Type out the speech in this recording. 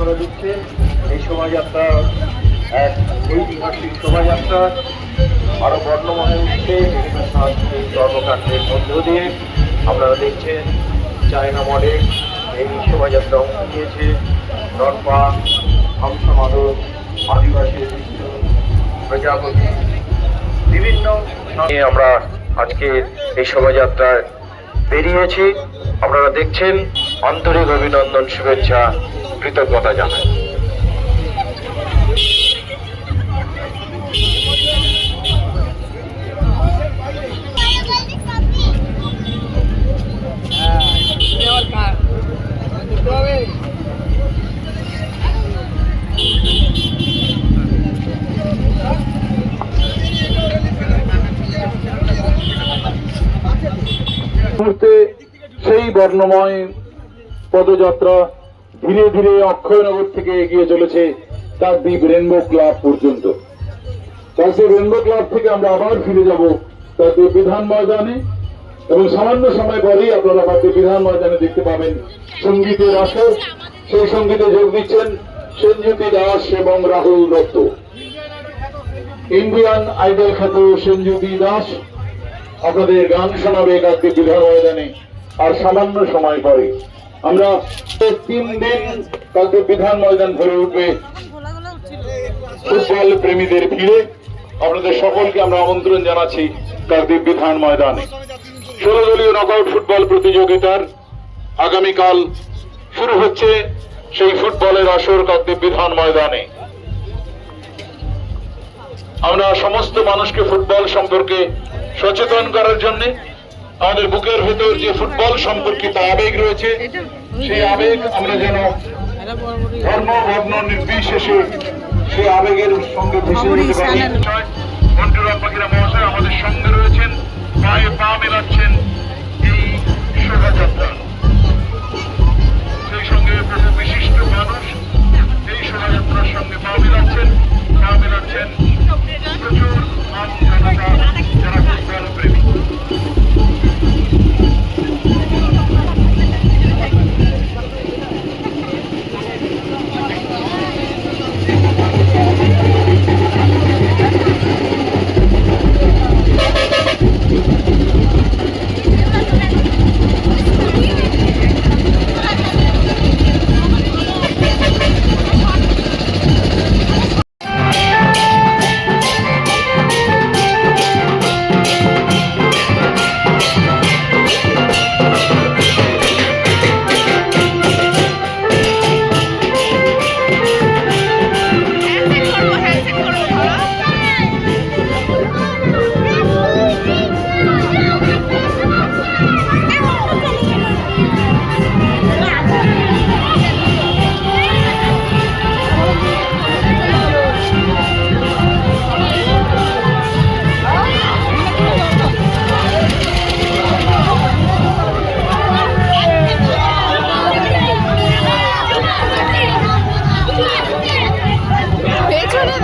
আপনারা দেখছেন এই শোভাযাত্রা এক ঐতিহাসিক শোভাযাত্রা আরো বর্ণময় উঠছে বিভিন্ন সাংস্কৃতিক কর্মকাণ্ডের মধ্য দিয়ে। আপনারা দেখছেন চায়না মডেল এই শোভাযাত্রা অংশ নিয়েছে নরপা, হামসা মাদক, আদিবাসী নৃত্য, প্রজাপতি বিভিন্ন আমরা আজকে এই শোভাযাত্রায় বেরিয়েছি। আপনারা দেখছেন, আন্তরিক অভিনন্দন, শুভেচ্ছা, কৃতজ্ঞতা জানাই। মুহূর্তে সেই বর্ণময় পদযাত্রা ধীরে ধীরে অক্ষয়নগর থেকে এগিয়ে চলেছে কাকদ্বীপ রেনবো ক্লাব পর্যন্ত। কাকদ্বীপ রেনবো ক্লাব থেকে আমরা আবার ফিরে যাব কাকদ্বীপ বিধান ময়দানে, এবং সামান্য সময় পরেই আপনারা কাকদ্বীপ বিধান ময়দানে দেখতে পাবেন সঙ্গীতের আসর। সেই সঙ্গীতে যোগ দিচ্ছেন সেনজ্যোতি দাস এবং রাহুল দত্ত। ইন্ডিয়ান আইডল খ্যাত সেনজ্যোতি দাস আপনাদের গান শোনাবে কাকদ্বীপ বিধান ময়দানে আর সামান্য সময় পরে। আমরা 3 দিন কাকদ্বীপ বিধান ময়দান ভরে উঠবে ফুটবল প্রেমীদের ভিড়ে। আপনাদের সকলকে আমরা আমন্ত্রণ জানাচ্ছি কাকদ্বীপ বিধান ময়দানে। 16 দলীয় নকআউট ফুটবল প্রতিযোগিতার আগামীকাল শুরু হচ্ছে সেই ফুটবলের আসর কাকদ্বীপ বিধান ময়দানে। আমরা সমস্ত মানুষকে ফুটবল সম্পর্কে সচেতন করার জন্য আমাদের বুকের ভেতর যে ফুটবল সম্পর্কিত আবেগ রয়েছে, সেই আবেগ আমরা যেন ধর্ম বর্ণ নির্বিশেষে সেই আবেগের সঙ্গে ভেসে যেতে পারি। মন্টুরাম পাখিরা মহাশয় আমাদের সঙ্গে রয়েছেন, পায়ে পা মেলাচ্ছেন এই শোভাযাত্রা। সেই সঙ্গে বহু বিশিষ্ট মানুষ এই শোভাযাত্রার সঙ্গে পা মেলাচ্ছেন প্রচুর জনতা যারা ফুটবল প্রেমী। পেছনে